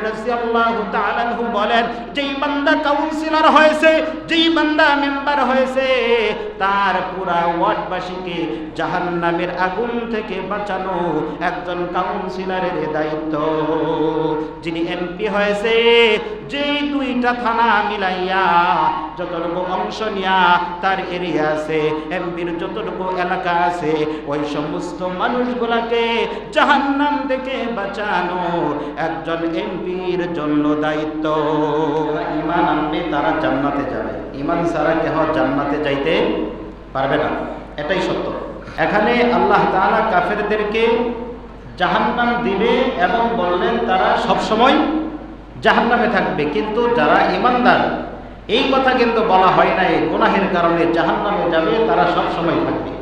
রাদিয়াল্লাহু তাআলা আনহু বলেন, যেই বান্দা কাউন্সিলর হয়েছে, যেই বান্দা মেম্বার হয়েছে, তার পুরা ওয়ার্ডবাসীকে জাহান্নামের আগুন থেকে বাঁচানো একজন কাউন্সিলরের দায়িত্ব। যিনি এমপি হয়েছে, যেই 2টা থানা মিলাইয়া যতটুকু অংশ নিয়া তার এরিয়া আছে, এমপির যতটুকু এলাকা আছে, ওই সমস্ত মানুষগুলাকে জাহান্নাম থেকে বাঁচানো একজন এমপির জন্য দায়িত্ব। ঈমান আনবে তারা জান্নাতে যাবে, ঈমান ছাড়া কেহ জান্নাতে যাইতে পারবে না, এটাই সত্য। এখানে আল্লাহ তাআলা কাফেরদেরকে জাহান্নাম দিবে এবং বললেন তারা সব সময় জাহান্নামে থাকবে, কিন্তু যারা ঈমানদার, এই কথা কিন্তু বলা হয় নাই গুনাহের কারণে জাহান্নামে যাবে তারা সব সময় থাকবে।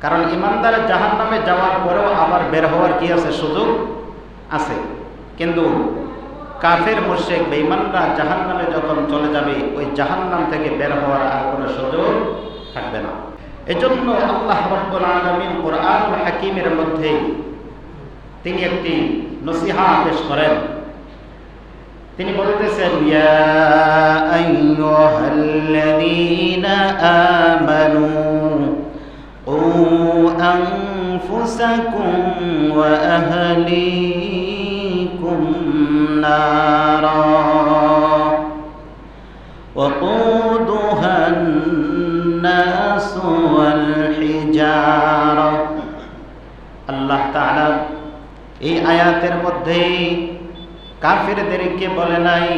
কারণ ঈমানদার জাহান্নামে যাওয়ার পরেও আবার বের হওয়ার কি আছে, সুযোগ আছে। কিন্তু কাফের মুশরিক বেঈমানরা জাহান্নামে যখন চলে যাবে, ওই জাহান্নাম থেকে বের হওয়ার আর কোনো সুযোগ থাকবে না। এজন্য আল্লাহ রাব্বুল আলামিন কুরআনুল হাকীমের মধ্যে তিনি একটি নসিহা পেশ করেন। তিনি বলতেছেন, ইয়া আইয়ুহাল্লাযীনা আমানু কু আনফুসাকুম ওয়া আহলিকুম নারা ওয়াকুদুহান নাস ওয়াল হিজারা। আল্লাহ তাআলা এই আয়াতের মধ্যে কাফেরদেরকে বলে নাই,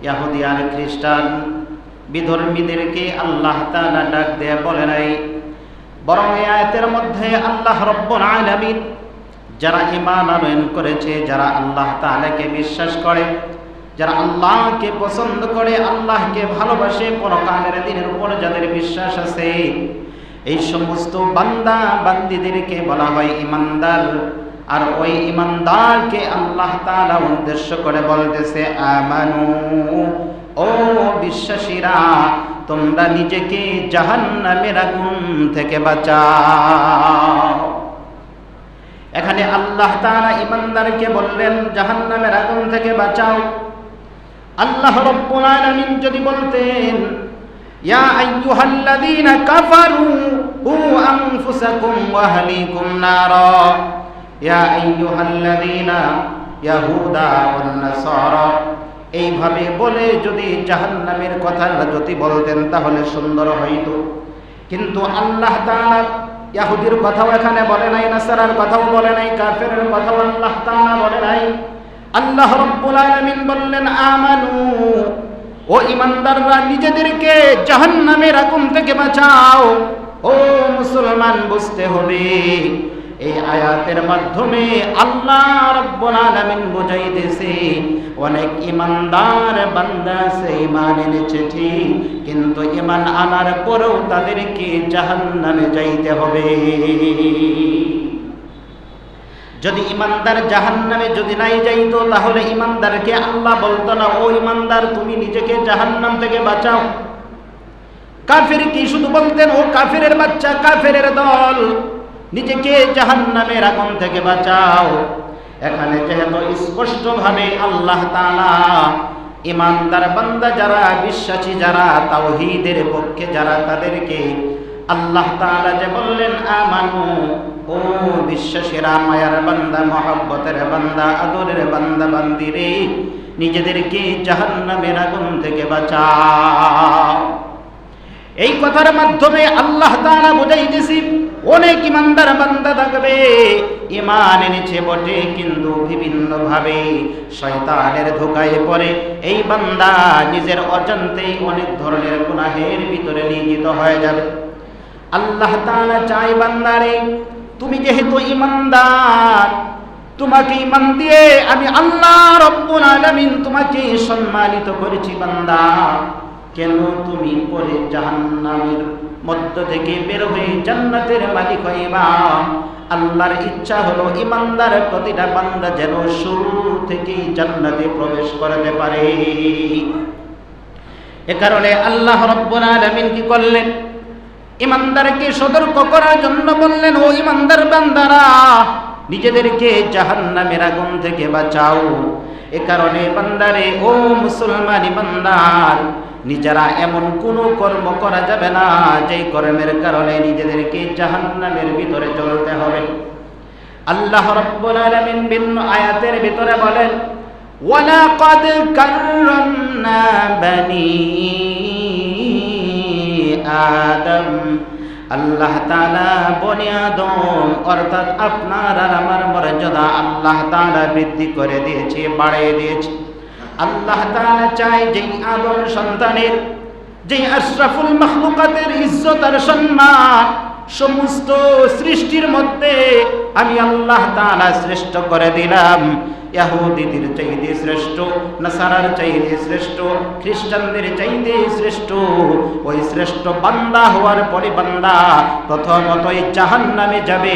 ইহুদি আর খ্রিস্টান বিধর্মীদেরকে আল্লাহ তাআলা ডাক দিয়ে বলে নাই, বরং এই আয়াতের মধ্যে আল্লাহ রাব্বুল আলামিন যারা ঈমান আনয়ন করেছে, যারা আল্লাহ তাআলাকে বিশ্বাস করে, যারা আল্লাহকে পছন্দ করে, আল্লাহকে ভালোবাসে, পরকালের দিনের উপর যাদের বিশ্বাস আছে, এই সমস্ত বান্দা বান্দীদেরকে বলা হয় ঈমানদার। আর ওই ঈমানদারকে আল্লাহ তাআলা উদ্দেশ্য করে বলতেছে, আমানু, ও বিশ্বাসীরা, তোমরা নিজেকে জাহান্নামের আগুন থেকে বাঁচাও। এখানে আল্লাহ তাআলা ঈমানদারকে বললেন জাহান্নামের আগুন থেকে বাঁচাও। আল্লাহ রাব্বুল আলামিন যদি বলতেন, ইয়া আইয়ুহাল্লাযীনা কাফারু কু আনফুসাকুম ওয়া আহলিকুম নারা, ইয়া আইয়ুহাল্লাযীনা ইয়াহুদা ওয়ান নাসারা, এইভাবে বলে যদি জাহান্নামের কথা যদি বলতেন তাহলে সুন্দর হইতো। কিন্তু আল্লাহ তাআলা ইহুদির কথাও এখানে বলে নাই, নাসারার কথাও বলে নাই, কাফেরের কথাও আল্লাহ তাআলা বলে নাই। আল্লাহ রাব্বুল আলামিন বললেন, আমানু, ও ঈমানদাররা নিজেদেরকে জাহান্নামের আগুন থেকে বাঁচাও। ও মুসলমান, বুঝতে হবে এই আয়াতের মাধ্যমে আল্লাহ রাব্বুল আলামিন বুঝাইতেছে, অনেক ঈমানদার বান্দা আছে, ঈমান এনেছে ঠিক, কিন্তু ঈমান আনার পরেও তাদেরকে জাহান্নামে যাইতে হবে। যদি ঈমানদার জাহান্নামে যদি নাই যাইতো, তাহলে ঈমানদারকে আল্লাহ বলতো না, ও ঈমানদার তুমি নিজেকে জাহান্নাম থেকে বাঁচাও। কাফির কি শুধু বলতেন, ও কাফিরের বাচ্চা, কাফিরের দল, নিজেকে জাহান্নামের আগুন থেকে বাঁচাও। এখানে যেহেতু স্পষ্টভাবে আল্লাহ তাআলা ঈমানদার বান্দা যারা, বিশ্বাসী যারা, তাওহীদের পক্ষে যারা, তাদেরকে আল্লাহ তাআলা যে বললেন আমানু, ও বিশ্বাসীরা, মায়ার বান্দা, মহব্বতের বান্দা, আদরের বান্দা বান্দিরে, নিজেদেরকে জাহান্নামের আগুন থেকে বাঁচাও। এই কথার মাধ্যমে আল্লাহ তাআলা বুঝাইতেছি, অনেক ঈমানদার বান্দা থাকবে, ঈমান এনেছে বটে, কিন্তু বিভিন্নভাবে শয়তানের ধোঁকায় পড়ে এই বান্দা নিজের অজান্তেই অনেক ধরনের গুনাহের ভিতরে নিয়োজিত হয়ে যাবে। আল্লাহ তাআলা চায়, বান্দারে তুমি যেহেতু ঈমানদার, তোমাকে ঈমান দিয়ে আমি আল্লাহ রাব্বুল আলামিন তোমাকে সম্মানিত করেছি। বান্দা, কেন তুমি পরে জাহান্নামের মধ্য থেকে বের হয়ে জান্নাতের মালিক হইবা? আল্লাহর ইচ্ছা হলো ঈমানদার প্রতিটা বান্দা যেন শুরু থেকেই জান্নাতে প্রবেশ করতে পারে। এ কারণে আল্লাহ রাব্বুল আলামিন কি করলেন? ঈমানদারকে সতর্ক করার জন্য বললেন, ও ঈমানদার বান্দারা, নিজেদেরকে জাহান্নামের আগুন থেকে বাঁচাও। এ কারণে বান্দারে, ও মুসলমান ইমানদার, নিজেরা এমন কোনো কর্ম করা যাবে না যেই কর্মের কারণে নিজেদেরকে জাহান্নামের ভিতরে চলতে হবে। আল্লাহ রাব্বুল আলামিন ভিন্ন আয়াতের ভিতরে বলেন, ওয়ালাকাদ কাররামনা বানি আদম। আল্লাহ তাআলা বনি আদম অর্থাৎ আপনার আর আমার মর্যাদা আল্লাহ তাআলা বৃদ্ধি করে দিয়েছে, বাড়িয়ে দিয়েছে। আল্লাহ তাআলা চায় যেই আদম সন্তানের, যেই আশরাফুল মাখলুকাতের ইজ্জত আর সম্মান সমস্ত সৃষ্টির মধ্যে আমি আল্লাহ তাআলা শ্রেষ্ঠ করে দিলাম। ইহুদিদের চাইতে শ্রেষ্ঠ, নাসারার চাইতে শ্রেষ্ঠ, খ্রিস্টানদের চাইতে শ্রেষ্ঠ। ওই শ্রেষ্ঠ বান্দা হওয়ার পরে বান্দা প্রথমতই জাহান্নামে যাবে,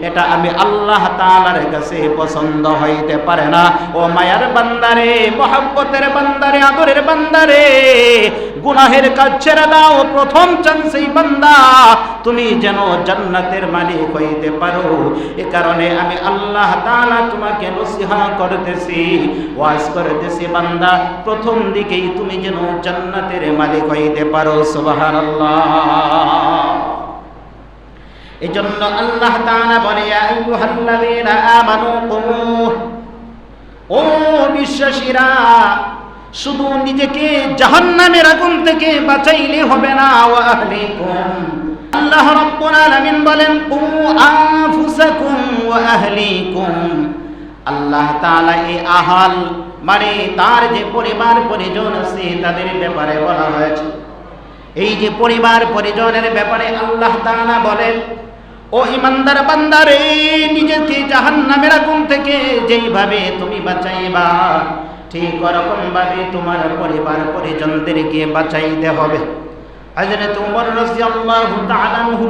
এটা আমি আল্লাহ তাআলার কাছে পছন্দ হইতে পারে না। ও মায়ার বান্দারে, মহব্বতের বান্দারে, আদরের বান্দারে, গুনাহের কাজ ছেড়ে দাও। প্রথম চান্সেই বান্দা তুমি যেন জান্নাতের মালিক হইতে পারো। এ কারণে আমি আল্লাহ তাআলা তোমাকে নসিহত করতেছি, ওয়াজ করতেছি, বান্দা প্রথম দিকেই তুমি যেন জান্নাতের মালিক হইতে পারো। সুবহানাল্লাহ। এজন্য আল্লাহ তাআলা বলে, ইয়া আইয়ুহাল্লাযীনা আমানু কু, ও বিশ্বাসীরা, শুধু নিজেকে জাহান্নামের আগুন থেকে বাঁচাইলে হবে না, ওয়া আহলিকুম, আল্লাহ রাব্বুল আলামিন বলেন, কু আনফুসাকুম ওয়া আহলিকুম। আল্লাহ তাআলা এই আহাল মানে তার যে পরিবার পরিজন আছে তাদের ব্যাপারে বলা হয়েছে। এই যে পরিবার পরিজনের ব্যাপারে আল্লাহ তাআলা বলেন, ও ইমানদার বান্দারে, নিজেকে জাহান্নামের আগুন থেকে যেইভাবে তুমি বাঁচাইবা ঠিক ওরকম ভাবে তোমার পরিবার পরিজনদেরকে বাঁচাইতে হবে। হযরত ওমর রাদিয়াল্লাহু তাআলা আনহু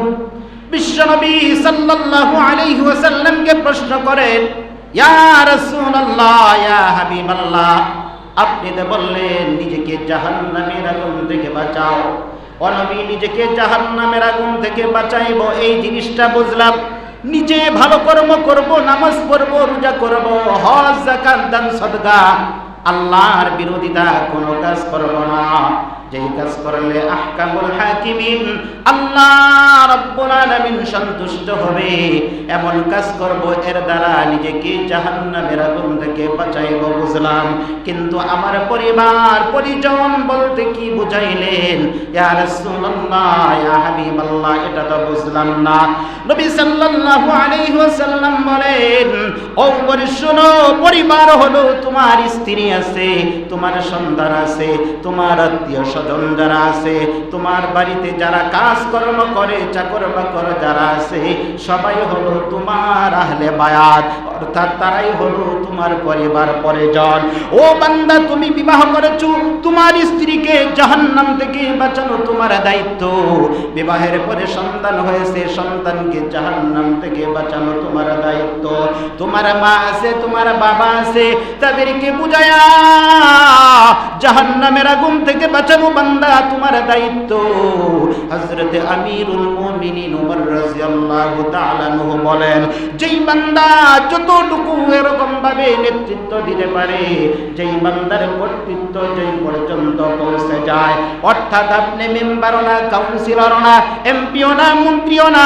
বিশ্বনবী সাল্লাল্লাহু আলাইহি ওয়াসাল্লামকে প্রশ্ন করেন, ইয়া রাসূলুল্লাহ, ইয়া হাবিবাল্লাহ, আপনি তো বললেন নিজেকে জাহান্নামের আগুন থেকে বাঁচাও। ও নবী, নিজেকে জাহান্নামের আগুন থেকে বাঁচাইব এই জিনিসটা বুঝলাম, নিজে ভালো কর্ম করব, নামাজ পড়ব, রোজা করব, হজ যাকাত দান সাদকা, আল্লাহর বিরোধিতা কোনো কাজ করব না। যেই কাজ করলে আহকামুল হাকিমিন, আল্লাহ রাব্বুল আলামিন সন্তুষ্ট হবে, এমন কাজ করব, এর দ্বারা নিজেকে জাহান্নামের আগুন থেকে বাঁচাইব বুঝলাম। কিন্তু আমার পরিবার পরিজন বলতে কি বুঝাইলেন ইয়া রাসূলুল্লাহ, ইয়া হাবিবাল্লাহ, এটা তো বুঝলাম না। নবী সাল্লাল্লাহু আলাইহি ওয়াসাল্লাম বলেন, ও শোনো, পরিবার হলো তোমার স্ত্রী আছে, তোমার সন্তান আছে, তোমার আত্মীয় স্বজন যারা আছে, তোমার বাড়িতে যারা কাজ কর্ম করে, চাকর বাকর যারা আছে, সবাই হলো তোমার আহলে বায়াত, অর্থাৎ তারাই হলো তোমার পরিবার পরিজন। ও বান্দা, তুমি বিবাহ করেছো, তোমার স্ত্রীকে জাহান্নাম থেকে বাঁচানো তোমার দায়িত্ব। বিবাহের পরে সন্তান হয়েছে, সন্তানকে জাহান্নাম থেকে বাঁচানো তোমার দায়িত্ব। তোমার মা আছে, তোমার বাবা আছে, তাদেরকে বুঝায়া জাহান্নামের আগুন থেকে বাঁচানো বান্দা তোমার দায়িত্ব। হযরত আমিরুল মুমিনিন ওমর রাদিয়াল্লাহু তাআলা আনহু বলেন, যেই বান্দা যতটুকু এরকম ভাবে নেতৃত্ব দিতে পারে, যেই বান্দার কর্তৃত্ব যেই পর্যন্ত পৌঁছে যায়, অর্থাৎ আপনি মেম্বারও না, কাউন্সিলরও না, এমপিও না, মন্ত্রীও না,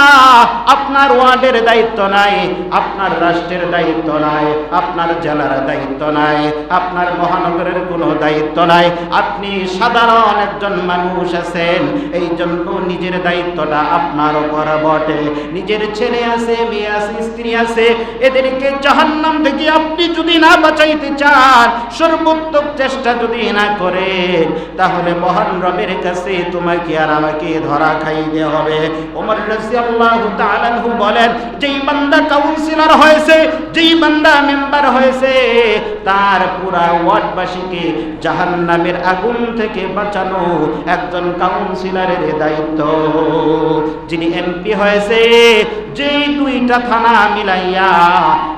আপনার ওয়ার্ডের দায়িত্ব নাই, আপনার রাষ্ট্রের দায়িত্ব নাই, আপনার জেলার দায়িত্ব নাই, আপনার মহানগরের কোনো দায়িত্ব নাই, আপনি সাধারণ একজন মানুষ আছেন, এই জন্য নিজের দায়িত্বটা আপনার উপর বটে। নিজের ছেলে আছে, মেয়ে আছে, স্ত্রী আছে, এদেরকে জাহান্নাম থেকে আপনি যদি না বাঁচাইতে চান, সর্বোত্তম চেষ্টা যদি না করেন, তাহলে মহান রবের কাছে তোমাকে আর আমাকে ধরা খাইতে হবে। ওমর রাদিয়াল্লাহু তাআলা আনহু বলেন, যেই বান্দা কাউন্সিলর হয়েছে, যেই বান্দা মেম্বার হয়েছে, তার পুরা ওয়ার্ডবাসীকে জাহান্নামের আগুন থেকে বাঁচানো একজন কাউন্সিলরের দায়িত্ব। যিনি এমপি হয়েছে, যেই দুইটা থানা মিলাইয়া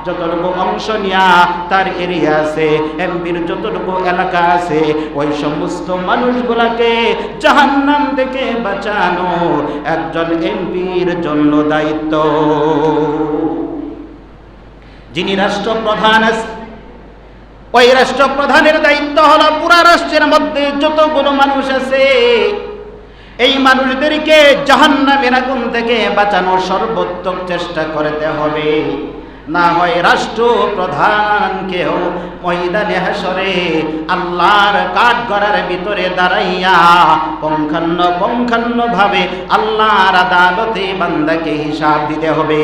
যতটুকু অংশ নিয়া তার এরিয়া আছে, এমপির যতটুকু এলাকা আছে, ওই সমস্ত মানুষগুলাকে জাহান্নাম থেকে বাঁচানো একজন এমপির জন্য দায়িত্ব। যিনি রাষ্ট্রপ্রধান আছে, ওই রাষ্ট্রপ্রধানের দায়িত্ব হলো পুরা রাষ্ট্রের মধ্যে যতগুলো মানুষ আছে এই মানুষদেরকে জাহান্নামের আগুন থেকে বাঁচানোর সর্বোত্তম চেষ্টা করতে হবে। না হয় রাষ্ট্রপ্রধানকেও ময়দানে হাসরে আল্লাহর কাঠগড়ার ভিতরে দাঁড়াইয়া পঙ্খান্ন ভাবে আল্লাহর আদালতে বান্দাকে হিসাব দিতে হবে।